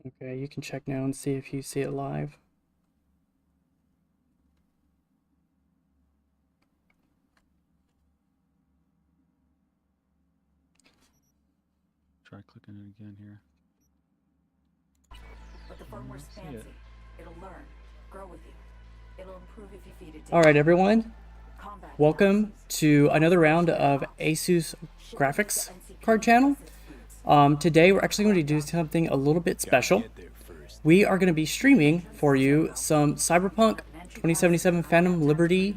Okay, you can check now and see if you see it live. Try clicking it again here. But the firmware's fancy. It'll learn, grow with you. It'll improve if you feed it data. All right, everyone. Combat Welcome to another round of ASUS graphics card channel. Today we're actually going to do something a little bit special. We are going to be streaming for you some Cyberpunk 2077 Phantom Liberty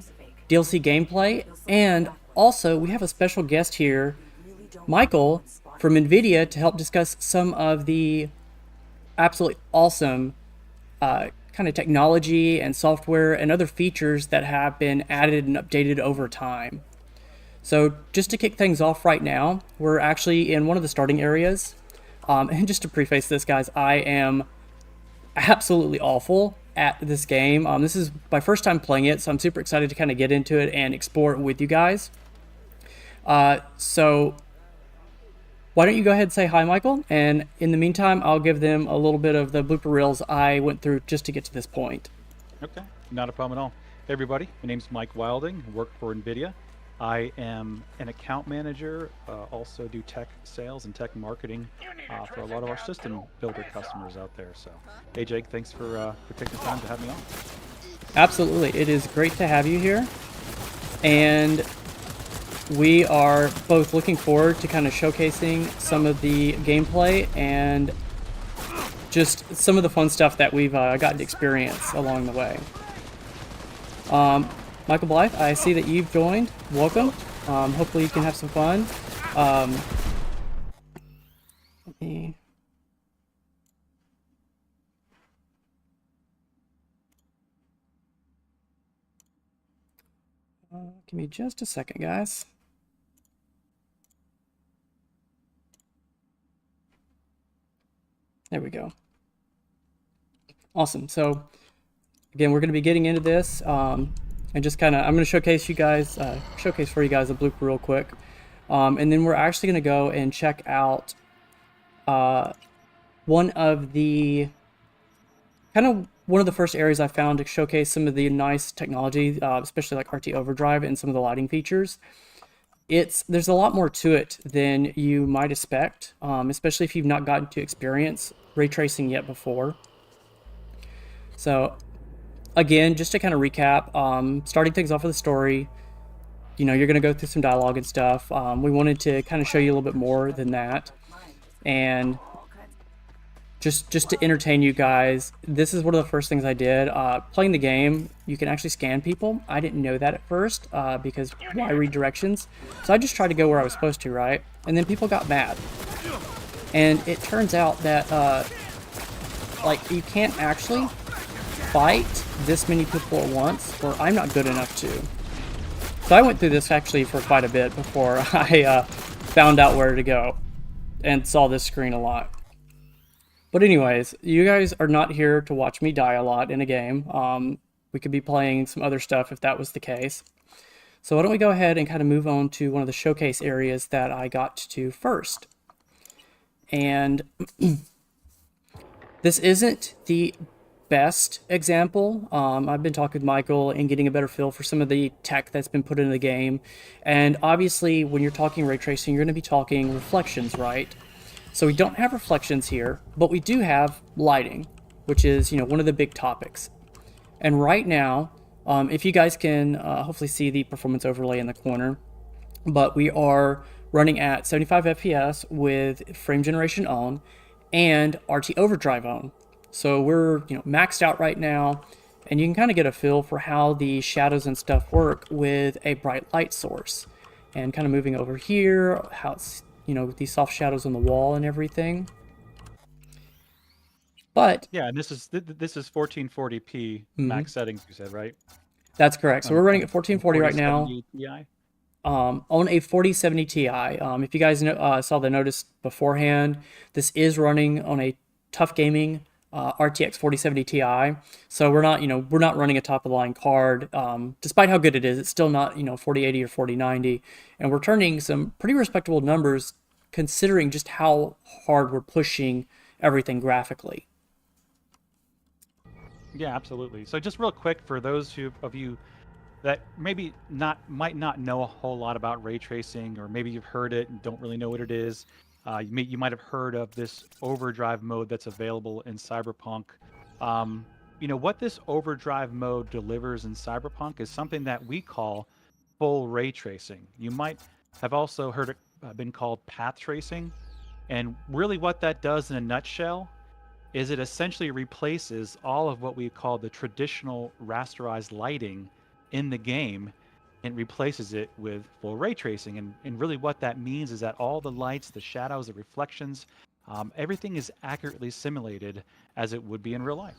DLC gameplay, and also we have a special guest here, Michael from NVIDIA, to help discuss some of the absolutely awesome kind of technology and software and other features that have been added and updated over time. So just to kick things off right now, we're actually in one of the starting areas. And just to preface this, guys, I am absolutely awful at this game. This is my first time playing it, so I'm super excited to kind of get into it and explore it with you guys. So why don't you go ahead and say hi, Michael? And in the meantime, I'll give them a little bit of the blooper reels I went through just to get to this point. Okay, not a problem at all. Hey everybody, my name's Mike Wilding, work for NVIDIA. I am an account manager, also do tech sales and tech marketing for a lot of our system builder customers out there. So, hey Jake, thanks for taking the time to have me on. Absolutely, it is great to have you here. And we are both looking forward to kind of showcasing some of the gameplay and just some of the fun stuff that we've gotten to experience along the way. Michael Blythe, I see that you've joined. Welcome. Hopefully you can have some fun. Let me... give me just a second, guys. There we go. Awesome. So again, we're going to be getting into this, and just kind of, I'm going to showcase for you guys a blooper real quick, and then we're actually going to go and check out one of the first areas I found to showcase some of the nice technology, especially like RT overdrive and some of the lighting features. There's a lot more to it than you might expect, especially if you've not gotten to experience ray tracing yet before. So again, just to kind of recap, starting things off with a story, you know, you're going to go through some dialogue and stuff. We wanted to kind of show you a little bit more than that. And just to entertain you guys, this is one of the first things I did. Playing the game, you can actually scan people. I didn't know that at first, because why read directions? So I just tried to go where I was supposed to, right? And then people got mad. And it turns out that, like, you can't actually fight this many people at once, or I'm not good enough to. So I went through this actually for quite a bit before I found out where to go and saw this screen a lot. But anyways, you guys are not here to watch me die a lot in a game. We could be playing some other stuff if that was the case. So why don't we go ahead and kind of move on to one of the showcase areas that I got to first. And this isn't the best example. I've been talking with Michael and getting a better feel for some of the tech that's been put into the game. And obviously, when you're talking ray tracing, you're going to be talking reflections, right? So we don't have reflections here, but we do have lighting, which is, you know, one of the big topics. And right now, if you guys can hopefully see the performance overlay in the corner, but we are running at 75 FPS with frame generation on and RT overdrive on. So we're, you know, maxed out right now, and you can kind of get a feel for how the shadows and stuff work with a bright light source. And kind of moving over here, how it's, you know, these soft shadows on the wall and everything. But yeah, and this is 1440p max settings, you said, right? That's correct. So we're running at 1440 right now. Ti? On a 4070 Ti. If you guys saw the notice beforehand, this is running on a Tough Gaming RTX 4070 Ti. So we're not running a top of the line card. Despite how good it is, it's still not, 4080 or 4090. And we're turning some pretty respectable numbers considering just how hard we're pushing everything graphically. Yeah, absolutely. So just real quick for those of you that maybe might not know a whole lot about ray tracing, or maybe you've heard it and don't really know what it is. You might have heard of this overdrive mode that's available in Cyberpunk. Um, what this overdrive mode delivers in Cyberpunk is something that we call full ray tracing. You might have also heard it been called path tracing, and really what that does in a nutshell is it essentially replaces all of what we call the traditional rasterized lighting in the game and replaces it with full ray tracing. And really what that means is that all the lights, the shadows, the reflections, everything is accurately simulated as it would be in real life.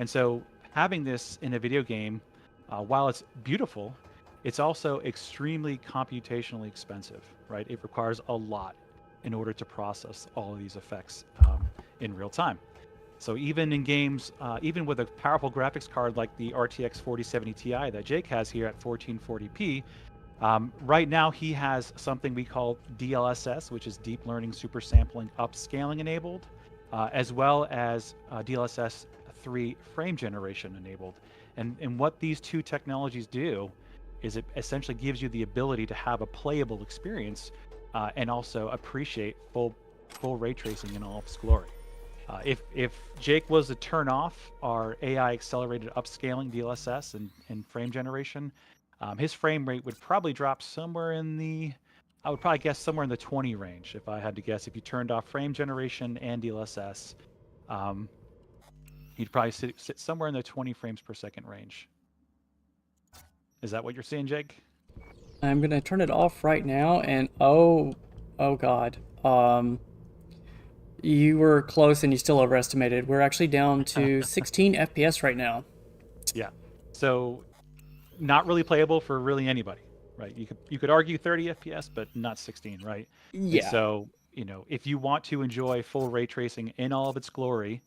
And so having this in a video game, while it's beautiful, it's also extremely computationally expensive, right? It requires a lot in order to process all of these effects in real time. So even in games, even with a powerful graphics card like the RTX 4070 Ti that Jake has here at 1440p, right now he has something we call DLSS, which is deep learning super sampling upscaling enabled, as well as DLSS 3 frame generation enabled. And what these two technologies do is it essentially gives you the ability to have a playable experience and also appreciate full ray tracing in all of its glory. If Jake was to turn off our AI accelerated upscaling DLSS and frame generation, his frame rate would probably drop somewhere in the, I would probably guess somewhere in the 20 range if I had to guess. If you turned off frame generation and DLSS, um, he'd probably sit somewhere in the 20 frames per second range. Is that what you're seeing, Jake? I'm gonna turn it off right now, and oh god, you were close and you still overestimated. We're actually down to 16 FPS right now. Yeah. So not really playable for really anybody, right? You could argue 30 FPS, but not 16, right? And Yeah. so, if you want to enjoy full ray tracing in all of its glory,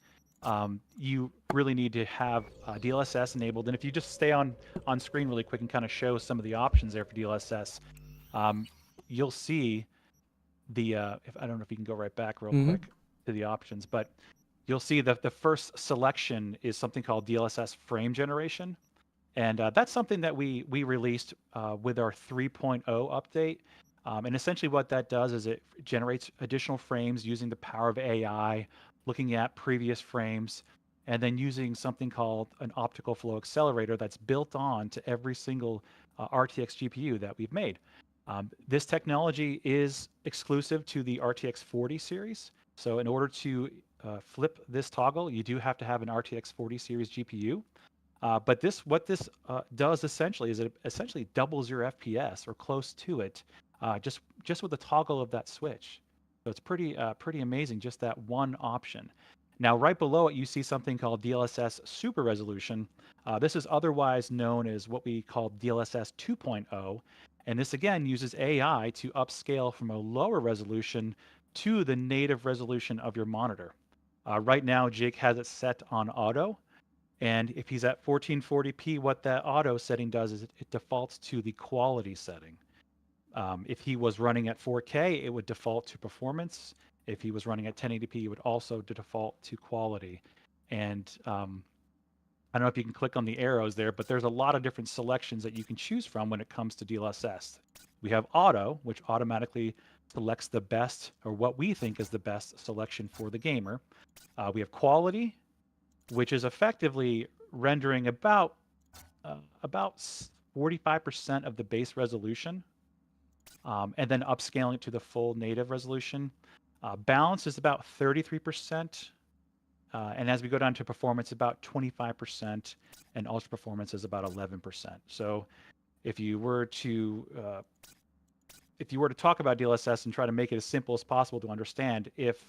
you really need to have DLSS enabled. And if you just stay on screen really quick and kind of show some of the options there for DLSS, um, you'll see if I don't know if you can go right back real Mm-hmm. quick to the options, but you'll see that the first selection is something called DLSS frame generation. And that's something that we released with our 3.0 update. And essentially what that does is it generates additional frames using the power of AI, looking at previous frames, and then using something called an optical flow accelerator that's built on to every single RTX GPU that we've made. This technology is exclusive to the RTX 40 series. So in order to flip this toggle, you do have to have an RTX 40 series GPU. But what this does essentially is it essentially doubles your FPS or close to it, just with the toggle of that switch. So it's pretty amazing, just that one option. Now, right below it, you see something called DLSS Super Resolution. This is otherwise known as what we call DLSS 2.0, and this again uses AI to upscale from a lower resolution to the native resolution of your monitor. Right now, Jake has it set on auto. And if he's at 1440p, what that auto setting does is it defaults to the quality setting. If he was running at 4K, it would default to performance. If he was running at 1080p, it would also default to quality. And I don't know if you can click on the arrows there, but there's a lot of different selections that you can choose from when it comes to DLSS. We have auto, which automatically selects the best, or what we think is the best selection for the gamer. We have quality, which is effectively rendering about 45% of the base resolution, and then upscaling it to the full native resolution. Balance is about 33%, and as we go down to performance, about 25%, and ultra performance is about 11%. So if you were to talk about DLSS and try to make it as simple as possible to understand, if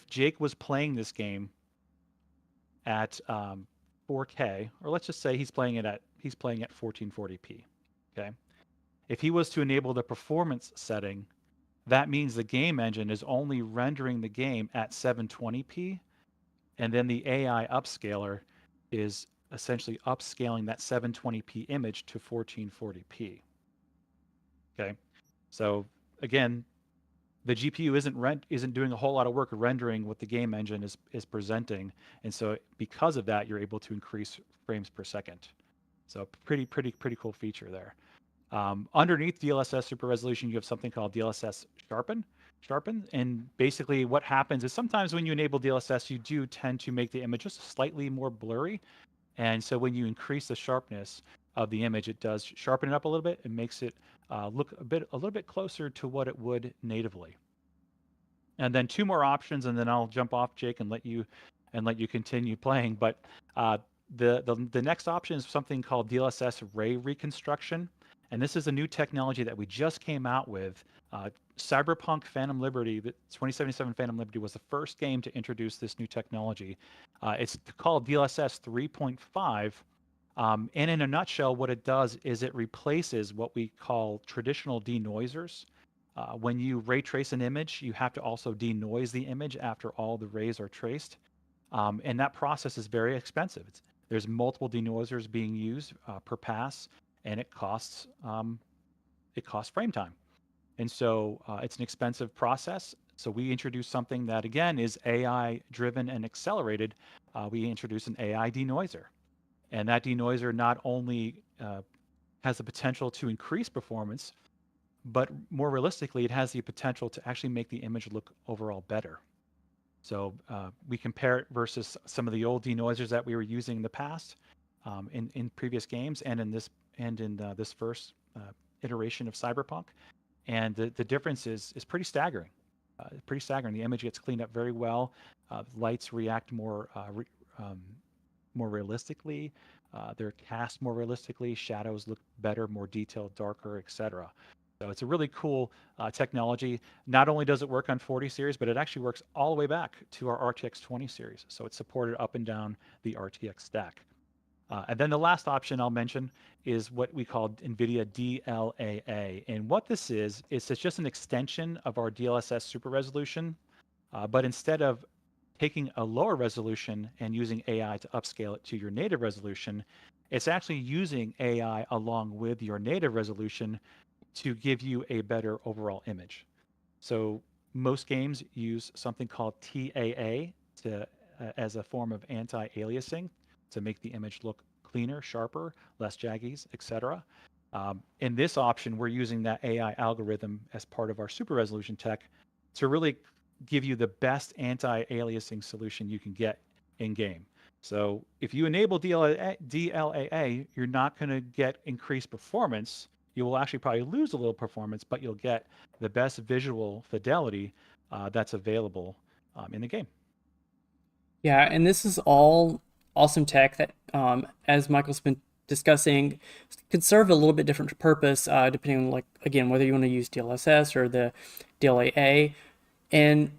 Jake was playing this game at 4K, or let's just say he's playing at 1440p. Okay, if he was to enable the performance setting, that means the game engine is only rendering the game at 720p, and then the AI upscaler is essentially upscaling that 720p image to 1440p. Okay, so again, the GPU isn't doing a whole lot of work rendering what the game engine is presenting, and so because of that, you're able to increase frames per second. So pretty cool feature there. Underneath DLSS super resolution, you have something called DLSS sharpen, and basically what happens is sometimes when you enable DLSS, you do tend to make the image just slightly more blurry, and so when you increase the sharpness of the image, it does sharpen it up a little bit and makes it look a little bit closer to what it would natively. And then two more options, and then I'll jump off, Jake, and let you continue playing. But the next option is something called DLSS ray reconstruction, and this is a new technology that we just came out with. Cyberpunk Phantom Liberty, the 2077 Phantom Liberty, was the first game to introduce this new technology. It's called DLSS 3.5. And in a nutshell, what it does is it replaces what we call traditional denoisers. When you ray trace an image, you have to also denoise the image after all the rays are traced. And that process is very expensive. There's multiple denoisers being used per pass, and it costs frame time. And so it's an expensive process. So we introduced something that, again, is AI driven and accelerated. We introduced an AI denoiser. And that denoiser not only has the potential to increase performance, but more realistically, it has the potential to actually make the image look overall better. So we compare it versus some of the old denoisers that we were using in the past, in previous games, and in this first iteration of Cyberpunk. And the difference is pretty staggering. The image gets cleaned up very well. Lights react more realistically. They're cast more realistically. Shadows look better, more detailed, darker, etc. So it's a really cool technology. Not only does it work on 40 series, but it actually works all the way back to our RTX 20 series. So it's supported up and down the RTX stack. And then the last option I'll mention is what we call NVIDIA DLAA. And what this is it's just an extension of our DLSS super resolution, but instead of taking a lower resolution and using AI to upscale it to your native resolution, it's actually using AI along with your native resolution to give you a better overall image. So most games use something called TAA as a form of anti-aliasing to make the image look cleaner, sharper, less jaggies, etc. In this option, we're using that AI algorithm as part of our super resolution tech to really give you the best anti-aliasing solution you can get in game. So if you enable DLAA, you're not going to get increased performance. You will actually probably lose a little performance, but you'll get the best visual fidelity that's available in the game. Yeah, and this is all awesome tech that, as Michael's been discussing, could serve a little bit different purpose depending on, like, again, whether you want to use DLSS or the DLAA. And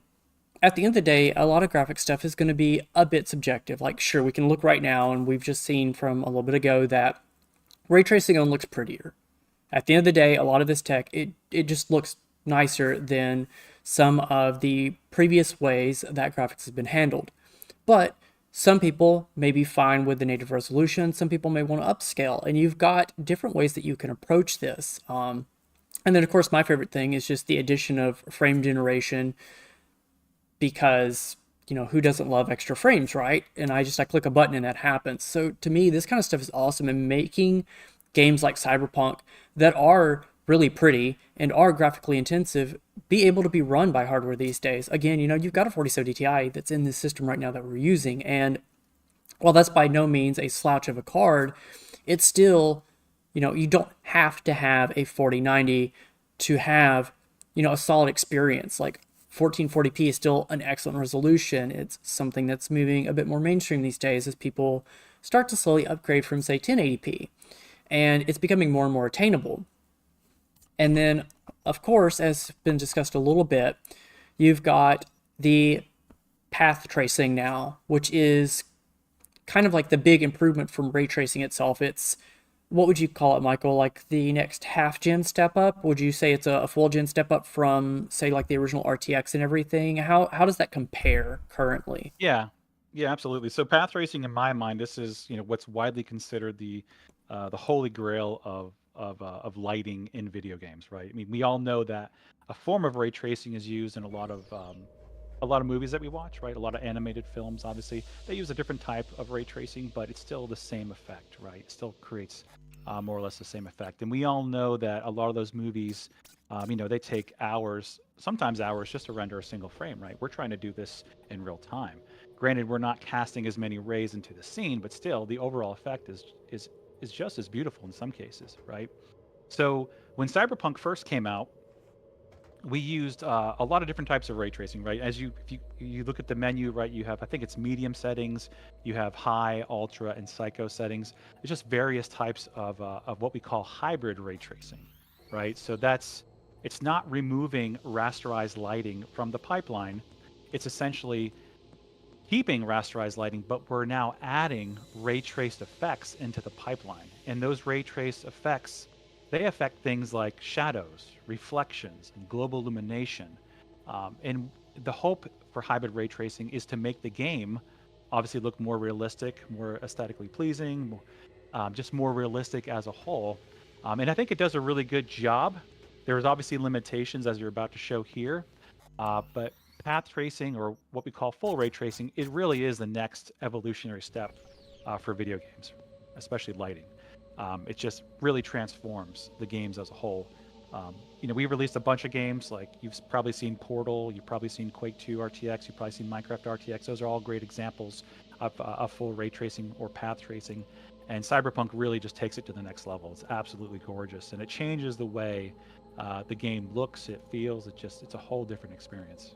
at the end of the day, a lot of graphic stuff is going to be a bit subjective. Like, sure, we can look right now, and we've just seen from a little bit ago that ray tracing on looks prettier. At the end of the day, a lot of this tech, it just looks nicer than some of the previous ways that graphics has been handled. But some people may be fine with the native resolution. Some people may want to upscale, and you've got different ways that you can approach this. And then, of course, my favorite thing is just the addition of frame generation, because, you know, who doesn't love extra frames, right? And I click a button and that happens. So to me, this kind of stuff is awesome, and making games like Cyberpunk that are really pretty and are graphically intensive be able to be run by hardware these days. Again, you know, you've got a 4070 Ti that's in this system right now that we're using, and while that's by no means a slouch of a card, it's still, you know, you don't have to have a 4090 to have, you know, a solid experience. Like, 1440p is still an excellent resolution. It's something that's moving a bit more mainstream these days as people start to slowly upgrade from, say, 1080p. And it's becoming more and more attainable. And then, of course, as been discussed a little bit, you've got the path tracing now, which is kind of like the big improvement from ray tracing itself. It's, what would you call it, Michael? Like the next half-gen step up? Would you say it's a full-gen step up from, say, like the original RTX and everything? How does that compare currently? Yeah, absolutely. So path tracing, in my mind, this is, you know, what's widely considered the holy grail of of lighting in video games, right? I mean, we all know that a form of ray tracing is used in a lot of movies that we watch, right? A lot of animated films, obviously, they use a different type of ray tracing, but it's still the same effect, right? It still creates more or less the same effect. And we all know that a lot of those movies, they take hours, sometimes hours, just to render a single frame, right? We're trying to do this in real time. Granted, we're not casting as many rays into the scene, but still, the overall effect is just as beautiful in some cases, right? So when Cyberpunk first came out, we used a lot of different types of ray tracing, right? If you look at the menu, right, you have, I think it's medium settings, you have high, ultra, and psycho settings. It's just various types of what we call hybrid ray tracing, right? So it's not removing rasterized lighting from the pipeline. It's essentially keeping rasterized lighting, but we're now adding ray traced effects into the pipeline. And those ray traced effects, they affect things like shadows, reflections, and global illumination. And the hope for hybrid ray tracing is to make the game obviously look more realistic, more aesthetically pleasing, just more realistic as a whole. And I think it does a really good job. There's obviously limitations, as you're about to show here, but path tracing, or what we call full ray tracing, it really is the next evolutionary step for video games, especially lighting. It just really transforms the games as a whole. We released a bunch of games, like you've probably seen Portal, you've probably seen Quake 2 RTX, you've probably seen Minecraft RTX. Those are all great examples of full ray tracing or path tracing. And Cyberpunk really just takes it to the next level. It's absolutely gorgeous, and it changes the way the game looks, it feels. It's a whole different experience.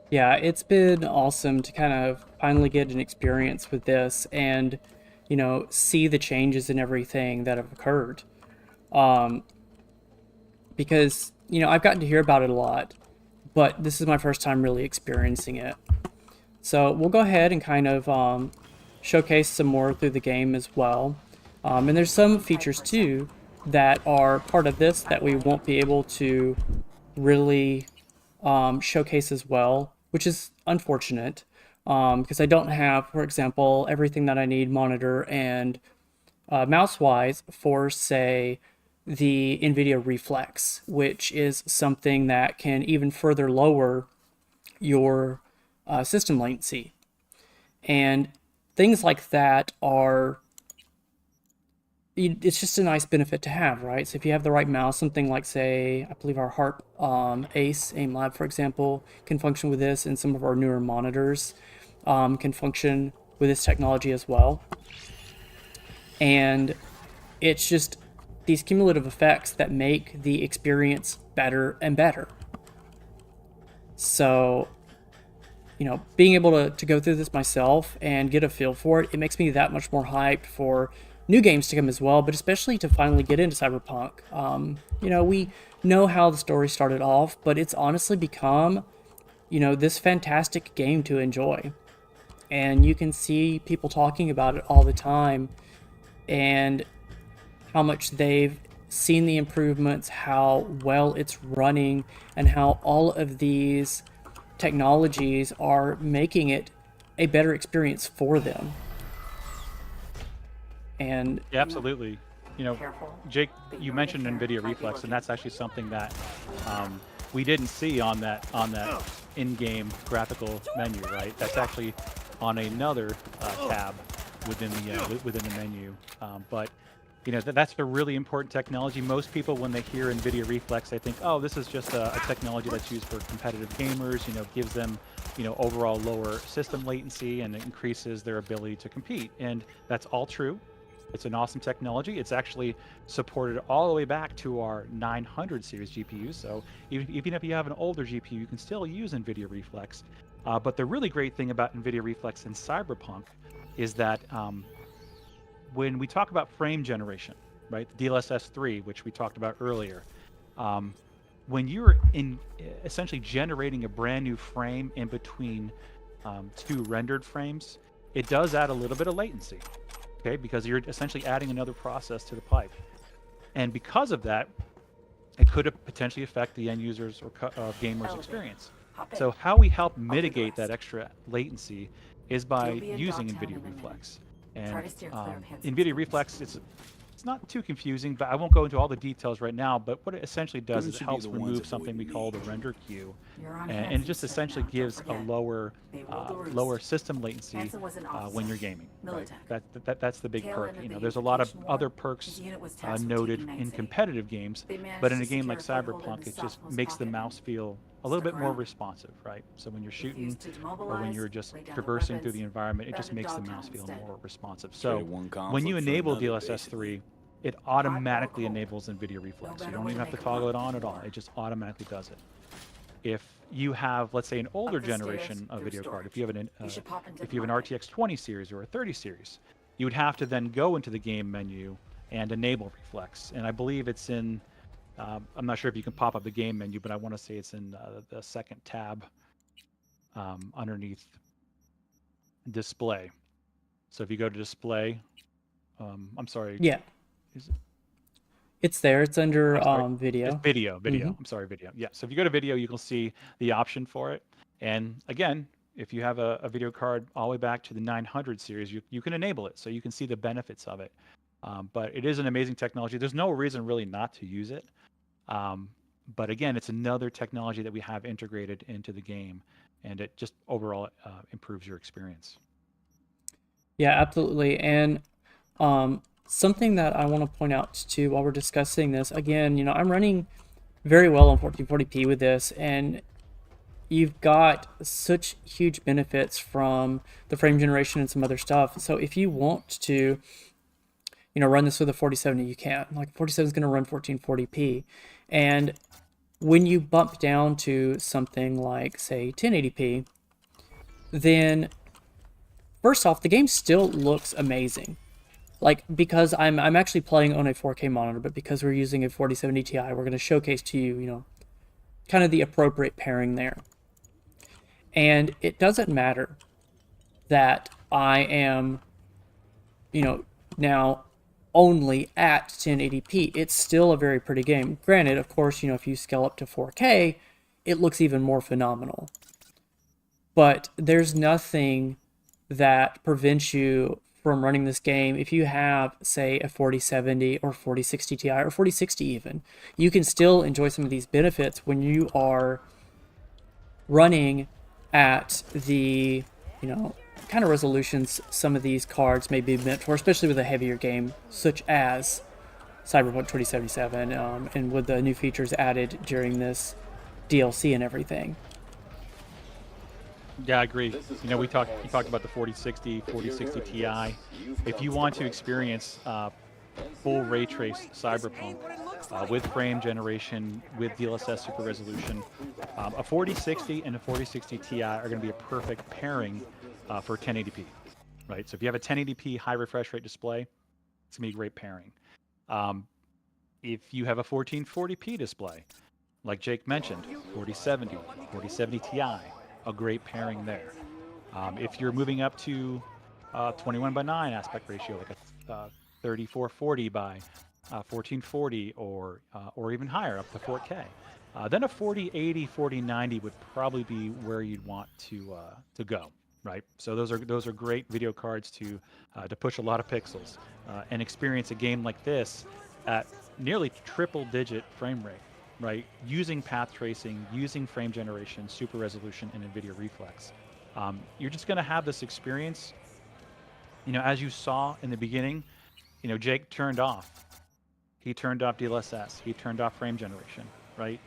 Yeah, it's been awesome to kind of finally get an experience with this and, see the changes and everything that have occurred. Because, I've gotten to hear about it a lot, but this is my first time really experiencing it. So we'll go ahead and kind of showcase some more through the game as well. And there's some features too that are part of this that we won't be able to really showcase as well, which is unfortunate, because I don't have, for example, everything that I need monitor and mouse-wise for, say, the NVIDIA Reflex, which is something that can even further lower your system latency. And things like that it's just a nice benefit to have, right? So if you have the right mouse, something like, say, I believe our Harp Ace Aim Lab, for example, can function with this, and some of our newer monitors can function with this technology as well. And it's just these cumulative effects that make the experience better and better. So, being able to go through this myself and get a feel for it, it makes me that much more hyped for new games to come as well, but especially to finally get into Cyberpunk. We know how the story started off, but it's honestly become, this fantastic game to enjoy. And you can see people talking about it all the time and how much they've seen the improvements, how well it's running, and how all of these technologies are making it a better experience for them. And Yeah, absolutely. Jake, you mentioned NVIDIA Reflex, and that's actually something that we didn't see on that in-game graphical menu, right? That's actually on another tab within the menu. But that's a really important technology. Most people, when they hear NVIDIA Reflex, they think, oh, this is just a technology that's used for competitive gamers. Gives them overall lower system latency, and it increases their ability to compete. And that's all true. It's an awesome technology. It's actually supported all the way back to our 900 series GPUs. So even if you have an older GPU, you can still use NVIDIA Reflex. But the really great thing about NVIDIA Reflex in Cyberpunk is that when we talk about frame generation, right, the DLSS 3, which we talked about earlier, when you're essentially generating a brand new frame in between two rendered frames, it does add a little bit of latency. Okay, because you're essentially adding another process to the pipe. And because of that, it could potentially affect the end users or gamers' experience. So how we help mitigate that extra latency is by using NVIDIA Reflex. And NVIDIA Reflex, It's not too confusing, but I won't go into all the details right now. But what it essentially does is it helps remove something we call the render queue, You're on and it Hansen's just side essentially now, don't gives a forget. lower They ruled the roost. lower system latency Hansen was an when officer. you're gaming. Right? Militech. That's the big Tail perk. end of You know, the there's a lot of unification war, other his perks unit was tasked with noted taking in Night City. competitive games, They managed but in to a game secure like a foothold in Cyberpunk, the it just southmost makes the pocket. mouse feel a little Stuck bit more around. responsive, right? So when you're shooting Refused to or when demobilize, you're just laid down their traversing through the weapons, environment, it just founded makes the Dogtown mouse feel instead. more responsive. Trade So one when you conflict for enable another, DLSS basically. 3, it Hot or automatically cold. enables NVIDIA Reflex. You better don't way even to have to make a toggle it buck on than at all. war. It just automatically does it. If you have, let's say, an older the stairs, generation of there's video card, storage. if you have You should pop into if the you have an market. RTX 20 series or a 30 series, you would have to then go into the game menu and enable Reflex. And I believe it's in, I'm not sure if you can pop up the game menu, but I want to say it's in the second tab underneath display. So if you go to display, I'm sorry, Yeah, is it? it's there. It's under I'm sorry. It's video. video. Mhm. I'm sorry, video. Yeah. So if you go to video, you can see the option for it. And again, if you have a video card all the way back to the 900 series, you can enable it. So you can see the benefits of it. But it is an amazing technology. There's no reason really not to use it. But again, it's another technology that we have integrated into the game. And it just overall improves your experience. Yeah, absolutely. And something that I want to point out too while we're discussing this, again, I'm running very well on 1440p with this, and you've got such huge benefits from the frame generation and some other stuff. So if you want to, run this with a 4070, you can. Like 4070 is going to run 1440p. And when you bump down to something like, say, 1080p, then first off, the game still looks amazing. Like, because I'm actually playing on a 4K monitor, but because we're using a 4070 Ti, we're going to showcase to you, kind of the appropriate pairing there. And it doesn't matter that I am, now only at 1080p. It's still a very pretty game. Granted, of course, if you scale up to 4K, it looks even more phenomenal. But there's nothing that prevents you from running this game. If you have, say, a 4070 or 4060 Ti or 4060 even, you can still enjoy some of these benefits when you are running at the, kind of resolutions some of these cards may be meant for, especially with a heavier game such as Cyberpunk 2077, and with the new features added during this DLC and everything. Yeah, I agree. You talked about the 4060 Ti. If you want to experience full ray trace Cyberpunk with frame generation, with DLSS super resolution, a 4060 and a 4060 Ti are going to be a perfect pairing for 1080p, right? So if you have a 1080p high refresh rate display, it's going to be a great pairing. If you have a 1440p display, like Jake mentioned, 4070, 4070 Ti, a great pairing there. If you're moving up to 21:9 aspect ratio, like a 3440 by 1440, or even higher, up to 4K, then a 4080, 4090 would probably be where you'd want to go, right? So those are great video cards to push a lot of pixels and experience a game like this at nearly triple-digit frame rate, right? Using path tracing, using frame generation, super resolution, and NVIDIA Reflex. You're just going to have this experience. As you saw in the beginning, Jake turned off. He turned off DLSS. He turned off frame generation, right?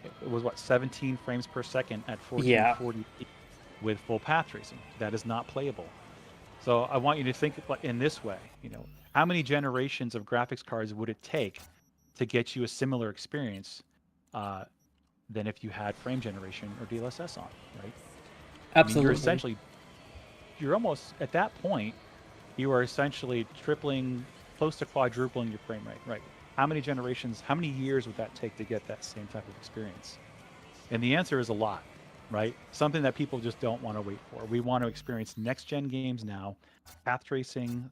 It was 17 frames per second at 1440p with full path tracing. That is not playable. So I want you to think in this way. How many generations of graphics cards would it take to get you a similar experience than if you had frame generation or DLSS on, right? Absolutely. You're almost at that point, you are essentially tripling, close to quadrupling your frame rate, right? How many generations, how many years would that take to get that same type of experience? And the answer is a lot, right? Something that people just don't want to wait for. We want to experience next-gen games now. Path tracing,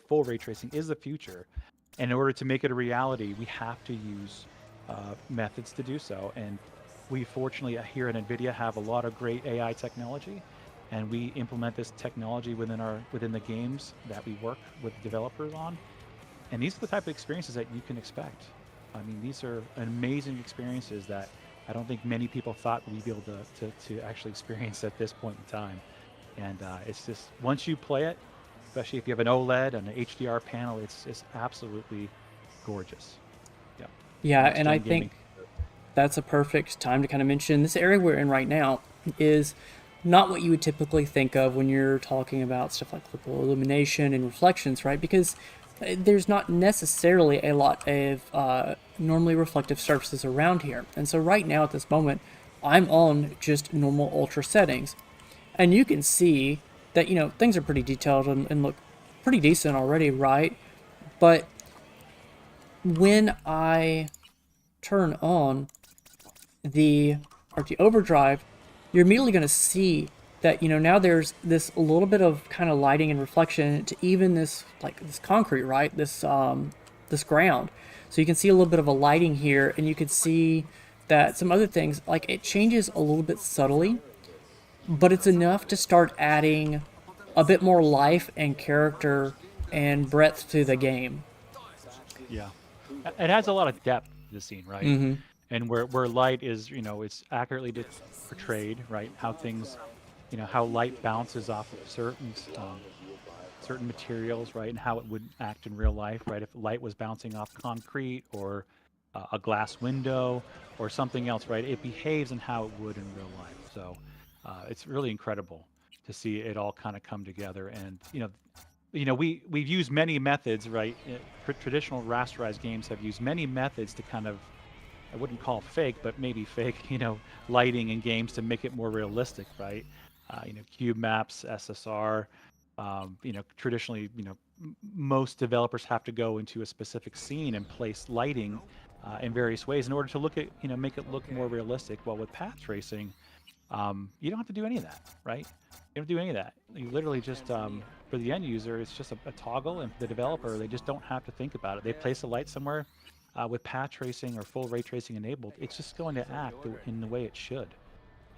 full ray tracing is the future. And in order to make it a reality, we have to use methods to do so. And we fortunately here at NVIDIA have a lot of great AI technology, and we implement this technology within the games that we work with developers on. And these are the type of experiences that you can expect. I mean, these are amazing experiences that I don't think many people thought we'd be able to actually experience at this point in time. And it's just, once you play it, especially if you have an OLED and an HDR panel, it's absolutely gorgeous. Yeah. Yeah, Next and I gen gaming. think that's a perfect time to kind of mention this area we're in right now is not what you would typically think of when you're talking about stuff like local illumination and reflections, right? Because there's not necessarily a lot of normally reflective surfaces around here. And so right now at this moment, I'm on just normal ultra settings. And you can see that, things are pretty detailed and look pretty decent already, right? But when I turn on the RT overdrive, you're immediately going to see that now there's this little bit of kind of lighting and reflection to even this this concrete, right? This ground. So you can see a little bit of a lighting here, and you can see that some other things like it changes a little bit subtly, but it's enough to start adding a bit more life and character and breadth to the game. Yeah. It adds a lot of depth to the scene, right? Mm-hmm. And where light is, it's accurately portrayed, right? How things, how light bounces off of certain materials, right? And how it would act in real life, right? If light was bouncing off concrete or a glass window or something else, right? It behaves in how it would in real life. So it's really incredible to see it all kind of come together. And we've used many methods, right? Traditional rasterized games have used many methods to kind of, I wouldn't call fake, but maybe fake, lighting in games to make it more realistic, right? Cube maps, SSR. Traditionally, most developers have to go into a specific scene and place lighting in various ways in order to make it look more realistic. Well, with path tracing, you don't have to do any of that, right? You don't do any of that. You literally just, for the end user, it's just a toggle, and for the developer, they just don't have to think about it. They place a light somewhere. With path tracing or full ray tracing enabled, it's just going to act in the way it should.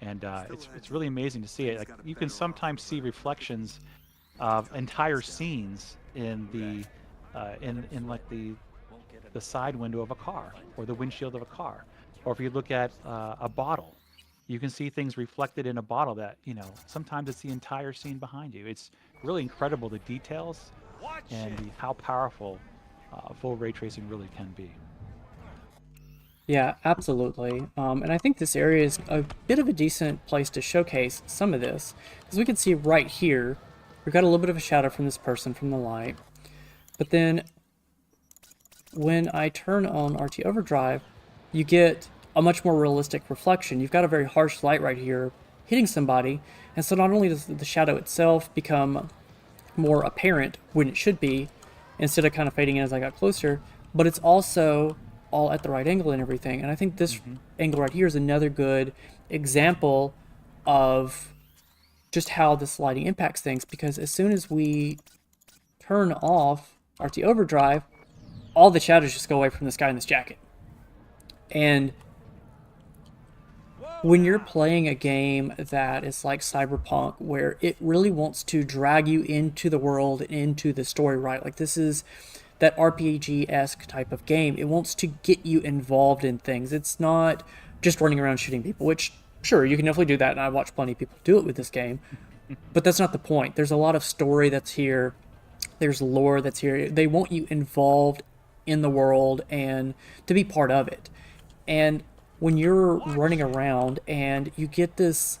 And it's really amazing to see it. Like, you can sometimes see reflections of entire scenes in the in like the side window of a car or the windshield of a car, or if you look at a bottle, you can see things reflected in a bottle that sometimes it's the entire scene behind you. It's really incredible, the details and how powerful full ray tracing really can be. Yeah, absolutely. And I think this area is a bit of a decent place to showcase some of this. Because we can see right here, we've got a little bit of a shadow from this person from the light. But then when I turn on RT Overdrive, you get a much more realistic reflection. You've got a very harsh light right here hitting somebody. And so not only does the shadow itself become more apparent when it should be, instead of kind of fading in as I got closer, but it's also all at the right angle and everything. And I think this angle right here is another good example of just how this lighting impacts things, because as soon as we turn off RT Overdrive, all the shadows just go away from this guy in this jacket. And when you're playing a game that is like Cyberpunk, where it really wants to drag you into the world and into the story, right? Like, this is that RPG-esque type of game. It wants to get you involved in things. It's not just running around shooting people, which, sure, you can definitely do that, and I've watched plenty of people do it with this game, but that's not the point. There's a lot of story that's here. There's lore that's here. They want you involved in the world and to be part of it. And when you're running around and you get this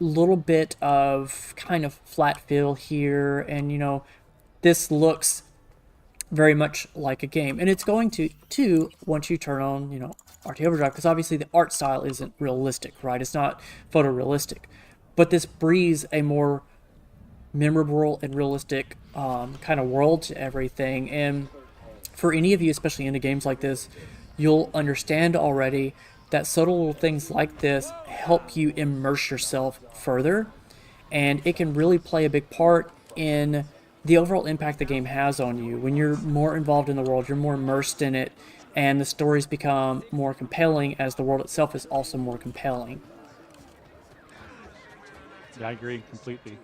little bit of kind of flat feel here, and this looks very much like a game, and it's going to once you turn on RT Overdrive, because obviously the art style isn't realistic, right? It's not photorealistic, but this breathes a more memorable and realistic kind of world to everything. And for any of you, especially into games like this, you'll understand already that subtle little things like this help you immerse yourself further, and it can really play a big part in the overall impact the game has on you. When you're more involved in the world, you're more immersed in it, and the stories become more compelling as the world itself is also more compelling. Yeah, I agree completely.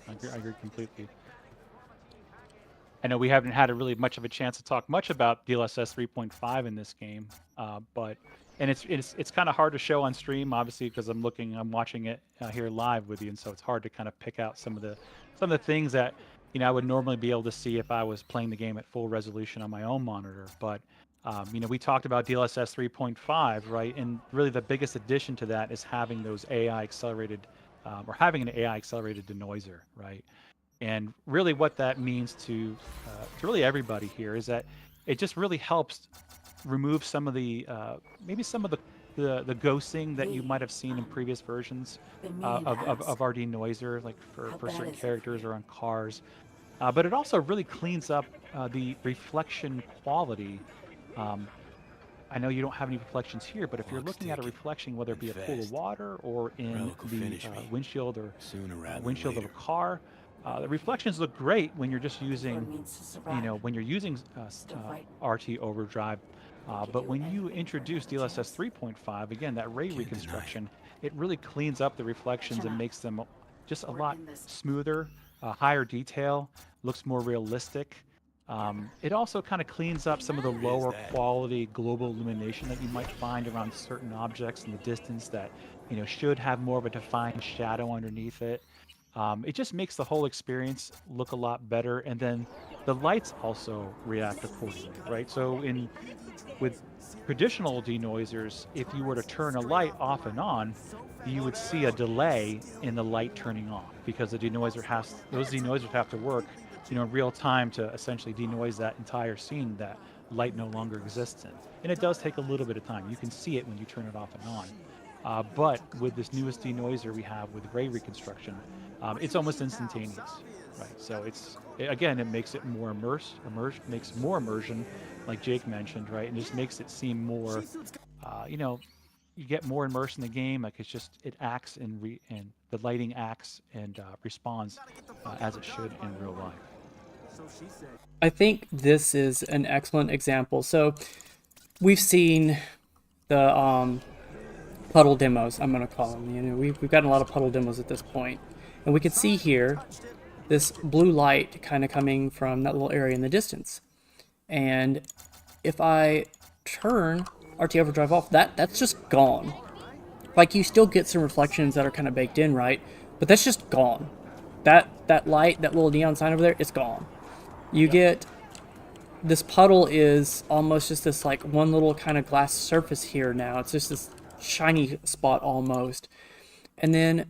I agree completely. I know we haven't had a really much of a chance to talk much about DLSS 3.5 in this game, but and it's kind of hard to show on stream, obviously, because I'm watching it here live with you, and so it's hard to kind of pick out some of the things that I would normally be able to see if I was playing the game at full resolution on my own monitor. But we talked about DLSS 3.5, right? And really the biggest addition to that is having those AI accelerated, or having an AI accelerated denoiser, right? And really what that means to really everybody here is that it just really helps remove some of the maybe some of the ghosting that you might have seen in previous versions of our denoiser, like for certain characters or on cars. But it also really cleans up the reflection quality. I know you don't have any reflections here, but if you're looking at a reflection, whether it be a pool of water or in the windshield or windshield of a car, the reflections look great when you're just using, when you're using RT overdrive. But when you introduce DLSS 3.5, again, that ray reconstruction, it really cleans up the reflections and makes them just a lot smoother, higher detail, looks more realistic. It also kind of cleans up some of the lower quality global illumination that you might find around certain objects in the distance that should have more of a defined shadow underneath it. It just makes the whole experience look a lot better, and then the lights also react accordingly, right? So with traditional denoisers, if you were to turn a light off and on, you would see a delay in the light turning on, because those denoisers have to work in real time to essentially denoise that entire scene that light no longer exists in. And it does take a little bit of time. You can see it when you turn it off and on. But with this newest denoiser we have with ray reconstruction, it's almost instantaneous, right? So it makes it more makes more immersion, like Jake mentioned, right? And just makes it seem more, you get more immersed in the game. Like it acts and the lighting acts and responds as it should in real life. I think this is an excellent example. So we've seen the puddle demos, I'm going to call them. We've gotten a lot of puddle demos at this point. And we can see here this blue light kind of coming from that little area in the distance. And if I turn RT overdrive off, that's just gone. Like, you still get some reflections that are kind of baked in, right? But that's just gone. That light, that little neon sign over there, it's gone. You get this puddle is almost just this like one little kind of glass surface here now. It's just this shiny spot almost. And then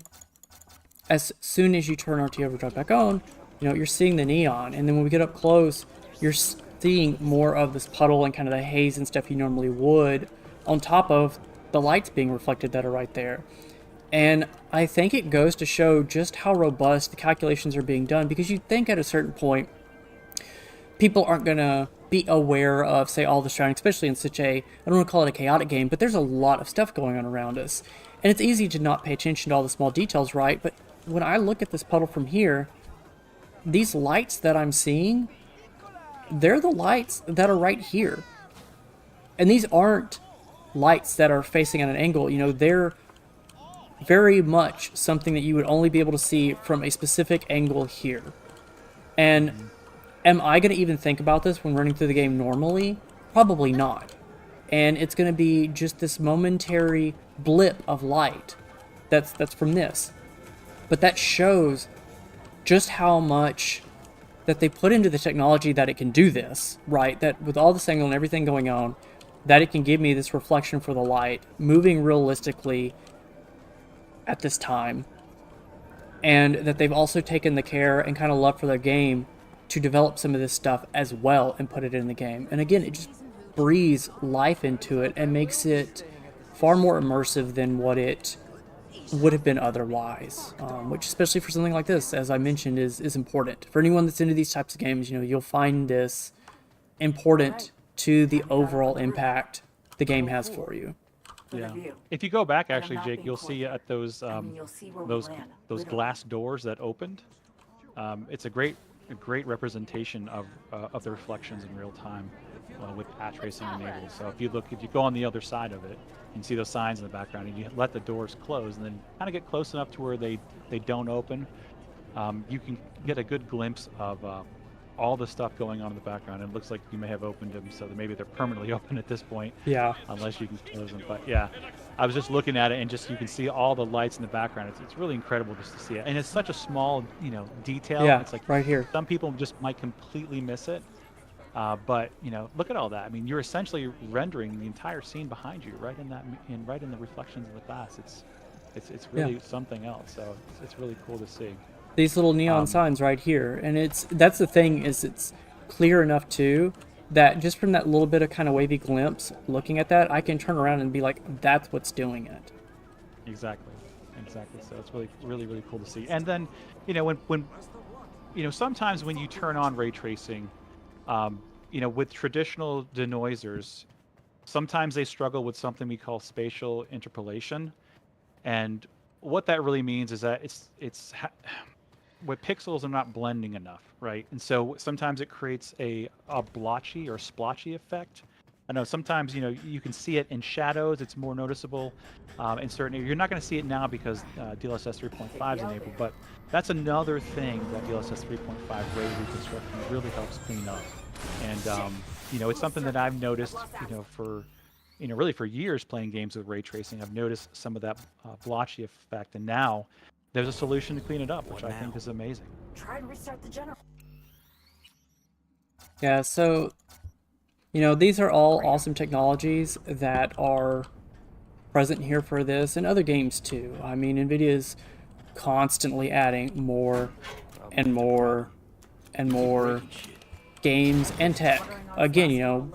as soon as you turn RT overdrive back on, you're seeing the neon. And then when we get up close, you're seeing more of this puddle and kind of the haze and stuff you normally would, on top of the lights being reflected that are right there. And I think it goes to show just how robust the calculations are being done, because you'd think at a certain point people aren't going to be aware of, say, all the surrounding, especially in such I don't want to call it a chaotic game, but there's a lot of stuff going on around us. And it's easy to not pay attention to all the small details, right? But when I look at this puddle from here, these lights that I'm seeing, they're the lights that are right here. And these aren't lights that are facing at an angle. They're very much something that you would only be able to see from a specific angle here. And am I going to even think about this when running through the game normally? Probably not. And it's going to be just this momentary blip of light that's from this. But that shows just how much that they put into the technology that it can do this, right? That with all this angle and everything going on, that it can give me this reflection for the light, moving realistically at this time. And that they've also taken the care and kind of love for their game to develop some of this stuff as well and put it in the game. And again, it just breathes life into it and makes it far more immersive than what it would have been otherwise, which, especially for something like this, as I mentioned, is important. For anyone that's into these types of games, you'll find this important to the overall impact the game has for you. Yeah. If you go back, actually, Jake, you'll see at those glass doors that opened. It's a great representation of the reflections in real time with path tracing enabled. So if you go on the other side of it, you can see those signs in the background, and you let the doors close, and then kind of get close enough to where they don't open. You can get a good glimpse of all the stuff going on in the background. And it looks like you may have opened them, so that maybe they're permanently open at this point. Yeah. Unless you can close them. But yeah, I was just looking at it, and just you can see all the lights in the background. It's really incredible just to see it, and it's such a small detail. Yeah, It's like right here. some people just might completely miss it. But look at all that. I mean, you're essentially rendering the entire scene behind you, right in the reflections of the glass. It's really something else. So it's really cool to see. These little neon signs right here, and that's the thing, is it's clear enough too that just from that little bit of kind of wavy glimpse, looking at that, I can turn around and be like, that's what's doing it. Exactly. So it's really cool to see. And then, when sometimes when you turn on ray tracing, with traditional denoisers, sometimes they struggle with something we call spatial interpolation, and what that really means is that what pixels are not blending enough, right? And so sometimes it creates a blotchy or splotchy effect. I know sometimes you can see it in shadows. It's more noticeable in certain areas. You're not going to see it now because DLSS 3.5 is enabled, but that's another thing that DLSS 3.5 ray reconstruction really helps clean up. And it's something that I've noticed, for really for years playing games with ray tracing. I've noticed some of that blotchy effect, and now there's a solution to clean it up, which I think is amazing. Try and restart the generator. Yeah, so these are all awesome technologies that are present here for this and other games too. I mean, NVIDIA is constantly adding more and more and more games and tech. Again,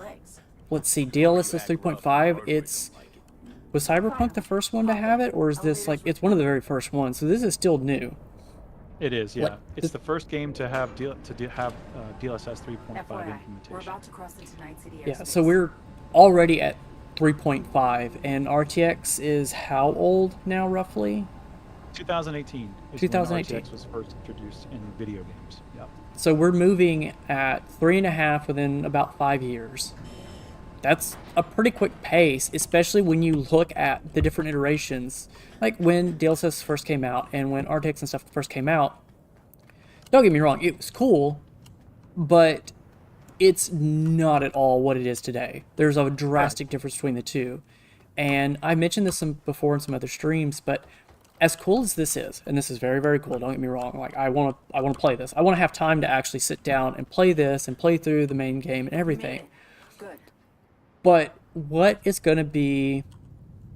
let's see, DLSS 3.5, was Cyberpunk the first one to have it, or is this it's one of the very first ones? So this is still new. It is, yeah. It's the first game to have DLSS 3.5 We're implementation. about to cross into Night City airspace. Yeah, so we're already at 3.5, and RTX is how old now, roughly? 2018 is 2018. when RTX was first introduced in video games. Yep. So we're moving at 3.5 within about 5 years. That's a pretty quick pace, especially when you look at the different iterations. Like when DLSS first came out and when RTX and stuff first came out, don't get me wrong, it was cool, but it's not at all what it is today. There's a drastic difference between the two. And I mentioned this before in some other streams, but as cool as this is, and this is very, very cool, don't get me wrong, like I want to play this. I want to have time to actually sit down and play this and play through the main game and everything. Good. But what is going to be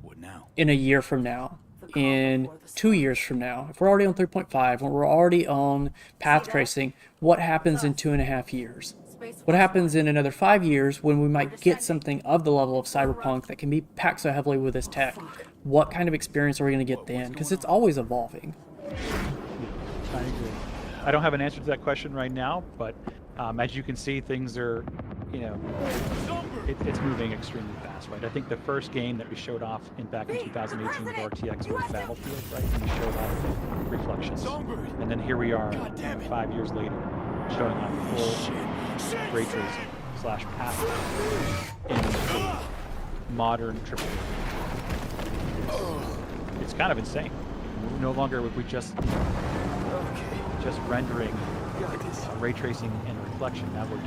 What now? in a year from now, in 2 years from now, if we're already on 3.5, when we're already on path tracing, what happens in 2.5 years? What happens in another 5 years when we might get something of the level of Cyberpunk that can be packed so heavily with this tech? What kind of experience are we going to get then? Because it's always evolving. I agree. I don't have an answer to that question right now, but as you can see, things are, it's moving extremely fast, right? I think the first game that we showed off back in 2018 with RTX was Battlefield, right? And we showed off Reflections. And then here we are, 5 years later, showing off full ray tracing / path in modern AAA. It's kind of insane. No longer would we just rendering ray tracing and reflection. Now we're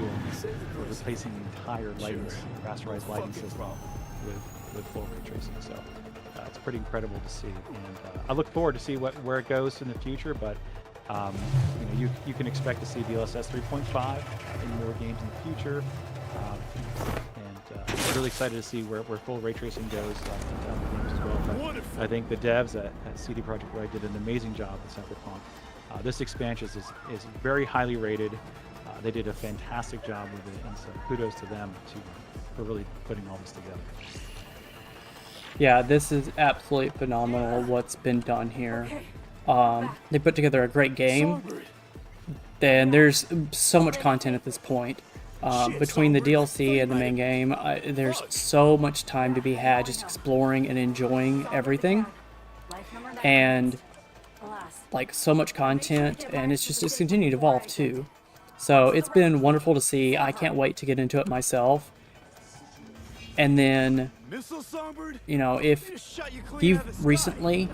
replacing the entire lighting, rasterized lighting system with full ray tracing. So it's pretty incredible to see, and I look forward to see where it goes in the future. But you can expect to see DLSS 3.5 in more games in the future, and I'm really excited to see where full ray tracing goes in other games as well. But I think the devs at CD Projekt Red did an amazing job with Cyberpunk. This expansion is very highly rated. They did a fantastic job with it, and so kudos to them for really putting all this together. Yeah, this is absolutely phenomenal what's been done here. They put together a great game. And there's so much content at this point. Between the DLC and the main game, there's so much time to be had just exploring and enjoying everything. And like so much content, and it's continued to evolve too. So it's been wonderful to see. I can't wait to get into it myself. And then, if you've recently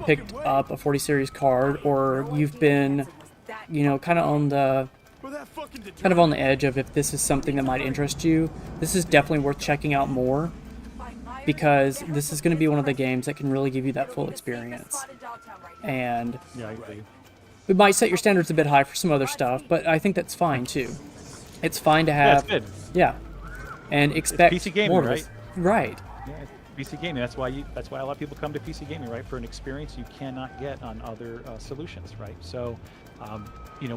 picked up a 40 series card, or you've been, kind of on the kind of on the edge of if this is something that might interest you, this is definitely worth checking out more, because this is going to be one of the games that can really give you that full experience. And Yeah, I agree. it might set your standards a bit high for some other stuff, but I think that's fine too. It's fine to Yeah, have, it's good. yeah, and expect PC gaming, more of right? this. Right. Yeah, it's PC gaming. That's why a lot of people come to PC gaming, right? For an experience you cannot get on other solutions, right? So,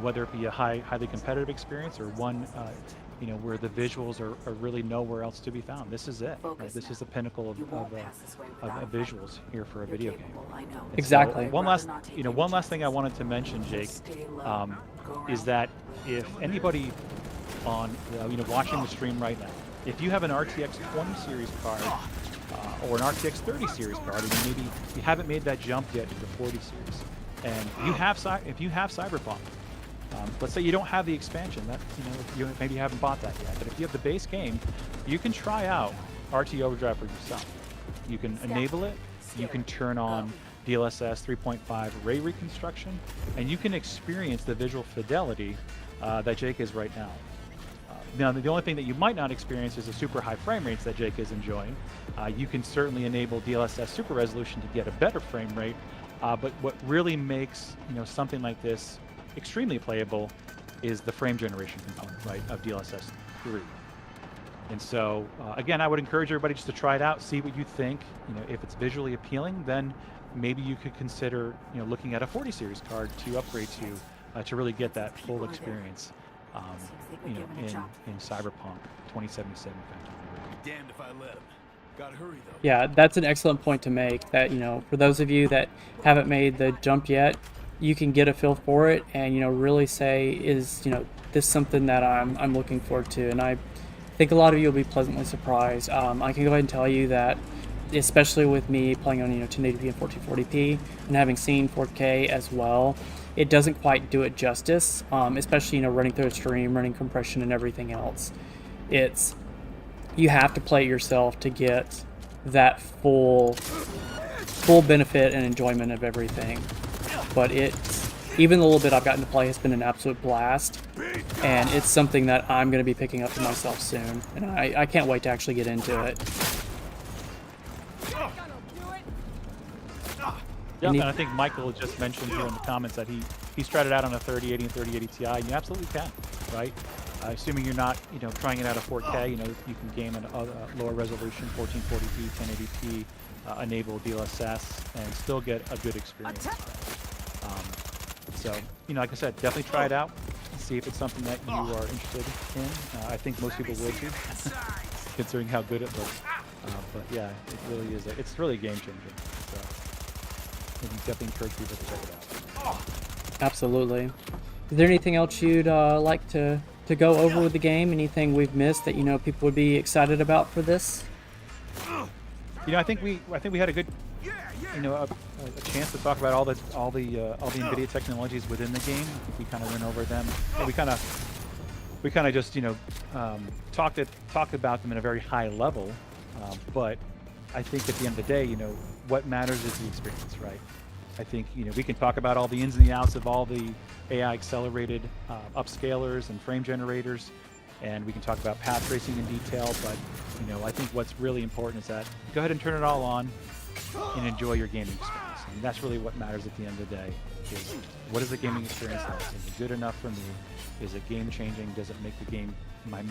whether it be a highly competitive experience or one, where the visuals are really nowhere else to be found. This is it. Right? This is the pinnacle of visuals here for a video game. And so Exactly. one last thing I wanted to mention, Jake, is that if anybody on watching the stream right now, if you have an RTX 20 series card or an RTX 30 series card, and maybe you haven't made that jump yet to the 40 series, and if you have Cyberpunk, let's say you don't have the expansion, that maybe you haven't bought that yet, but if you have the base game, you can try out RT Overdrive for yourself. You can enable it. You can turn on DLSS 3.5 ray reconstruction, and you can experience the visual fidelity that Jake is right now. Now, the only thing that you might not experience is the super high frame rates that Jake is enjoying. You can certainly enable DLSS super resolution to get a better frame rate, but what really makes something like this extremely playable is the frame generation component, right, of DLSS 3. And so, again, I would encourage everybody just to try it out, see what you think. If it's visually appealing, then maybe you could consider looking at a 40 series card to upgrade to really get that full experience. In Cyberpunk 2077 Phantom. Damned if I let him. Gotta hurry though. Yeah, that's an excellent point to make, that for those of you that haven't made the jump yet, you can get a feel for it and really say, is this something that I'm looking forward to. And I think a lot of you will be pleasantly surprised. I can go ahead and tell you that, especially with me playing on 1080p and 1440p and having seen 4K as well, it doesn't quite do it justice, especially running through a stream, running compression and everything else. You have to play it yourself to get that full benefit and enjoyment of everything. But even the little bit I've gotten to play has been an absolute blast, and it's something that I'm going to be picking up for myself soon, and I can't wait to actually get into it. Yeah, and I think Michael just mentioned here in the comments that he's tried it out on a 3080 and 3080 Ti, and you absolutely can, right? Assuming you're not, trying it out at 4K, you can game at a lower resolution, 1440p, 1080p, enable DLSS, and still get a good experience. So, like I said, definitely try it out, see if it's something that you are interested in. I think most people would be, considering how good it looks. But yeah, it really is. It's really game changing. So, I definitely encourage people to check it out. Absolutely. Is there anything else you'd like to go over with the game? Anything we've missed that people would be excited about for this? I think we had a good, a chance to talk about all the NVIDIA technologies within the game. I think we kind of went over them. And we kind of just talked about them in a very high level. But I think at the end of the day, what matters is the experience, right? I think we can talk about all the ins and the outs of all the AI accelerated upscalers and frame generators, and we can talk about path tracing in detail. But I think what's really important is that go ahead and turn it all on and enjoy your gaming experience. And that's really what matters at the end of the day. Is what is the gaming experience like? Is it good enough for me? Is it game changing? Does it make the game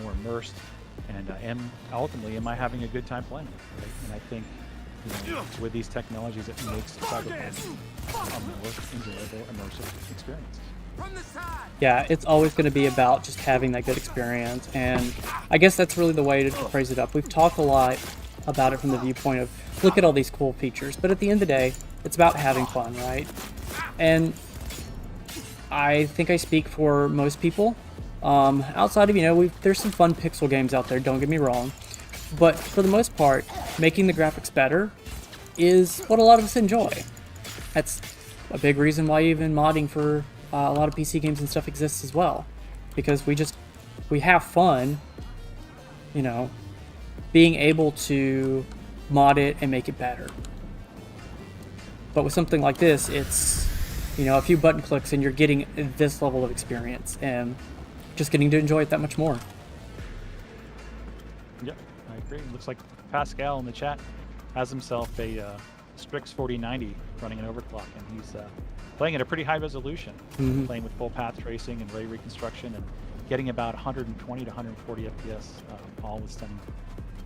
more immersed? And ultimately, am I having a good time playing it? Right? And I think with these technologies, it makes Cyberpunk a more enjoyable, immersive experience. Yeah, it's always going to be about just having that good experience, and I guess that's really the way to phrase it up. We've talked a lot about it from the viewpoint of look at all these cool features, but at the end of the day, it's about having fun, right? And I think I speak for most people. Outside of, there's some fun pixel games out there, don't get me wrong, but for the most part, making the graphics better is what a lot of us enjoy. That's a big reason why even modding for a lot of PC games and stuff exists as well, because we have fun, being able to mod it and make it better. But with something like this, it's a few button clicks and you're getting this level of experience, and just getting to enjoy it that much more. Yep, I agree. Looks like Pascal in the chat has himself a Strix 4090 running an overclock, and he's playing at a pretty high resolution, playing with full path tracing and ray reconstruction, and getting about 120 to 140 FPS, all with some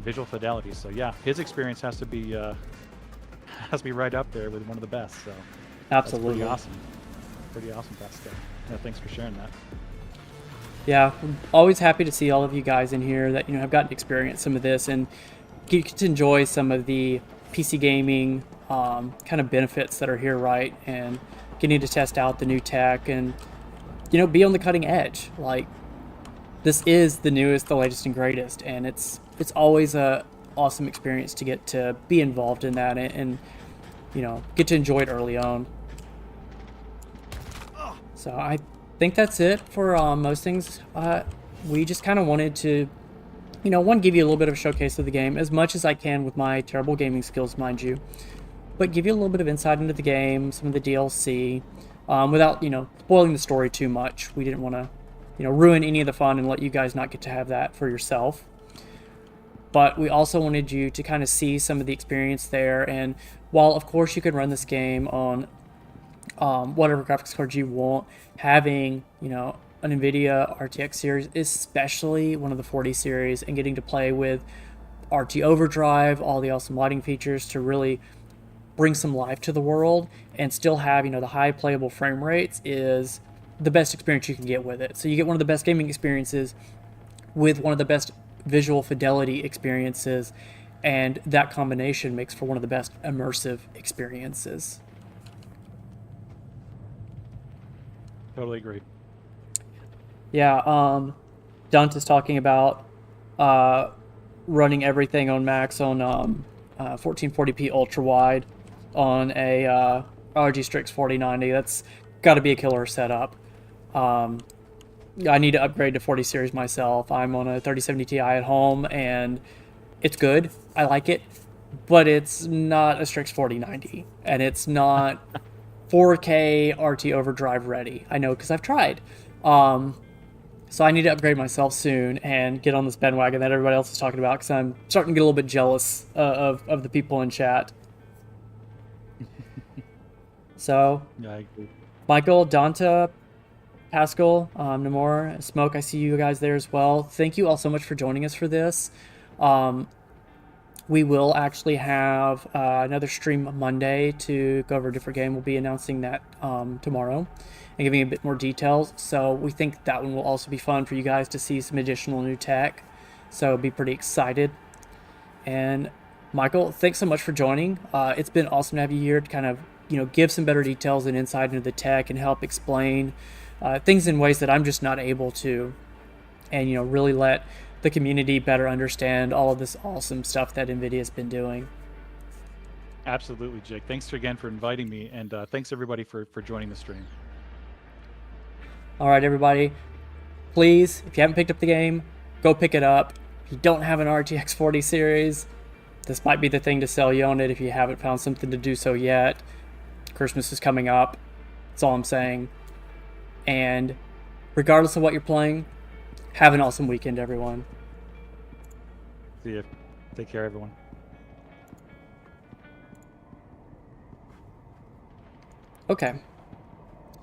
visual fidelity. So yeah, his experience has to be right up there with one of the best. So Absolutely. that's pretty awesome, Pascal. Yeah, thanks for sharing that. Yeah, I'm always happy to see all of you guys in here that have gotten to experience some of this and get to enjoy some of the PC gaming kind of benefits that are here, right? And getting to test out the new tech and be on the cutting edge. Like, this is the newest, the latest, and greatest, and it's always a awesome experience to get to be involved in that and get to enjoy it early on. So I think that's it for most things. We just kind of wanted to, one, give you a little bit of a showcase of the game, as much as I can with my terrible gaming skills, mind you, but give you a little bit of insight into the game, some of the DLC, without, spoiling the story too much. We didn't want to, ruin any of the fun and let you guys not get to have that for yourself. But we also wanted you to kind of see some of the experience there. And while, of course, you can run this game on whatever graphics card you want, having, an NVIDIA RTX series, especially one of the 40 series, and getting to play with RT Overdrive, all the awesome lighting features to really bring some life to the world and still have, the high playable frame rates is the best experience you can get with it. So you get one of the best gaming experiences with one of the best visual fidelity experiences, and that combination makes for one of the best immersive experiences. Totally agree. Yeah, Dante's talking about running everything on max on 1440p ultra wide on a RG Strix 4090. That's got to be a killer setup. I need to upgrade to 40 series myself. I'm on a 3070 Ti at home, and it's good. I like it, but it's not a Strix 4090, and it's not 4K RT Overdrive ready. I know because I've tried. So I need to upgrade myself soon and get on this bandwagon that everybody else is talking about, because I'm starting to get a little bit jealous of the people in chat. So, Yeah, I agree. Michael, Danta, Pascal, Namor, Smoke, I see you guys there as well. Thank you all so much for joining us for this. We will actually have another stream Monday to go over a different game. We'll be announcing that tomorrow and giving a bit more details. So we think that one will also be fun for you guys to see some additional new tech. So be pretty excited. And Michael, thanks so much for joining. It's been awesome to have you here to kind of give some better details and insight into the tech and help explain things in ways that I'm just not able to, and really let the community better understand all of this awesome stuff that NVIDIA has been doing. Absolutely, Jake. Thanks again for inviting me, and thanks everybody for joining the stream. All right, everybody, please, if you haven't picked up the game, go pick it up. If you don't have an RTX 40 series, this might be the thing to sell you on it if you haven't found something to do so yet. Christmas is coming up. That's all I'm saying. And regardless of what you're playing, have an awesome weekend, everyone. See you. Take care, everyone. Okay.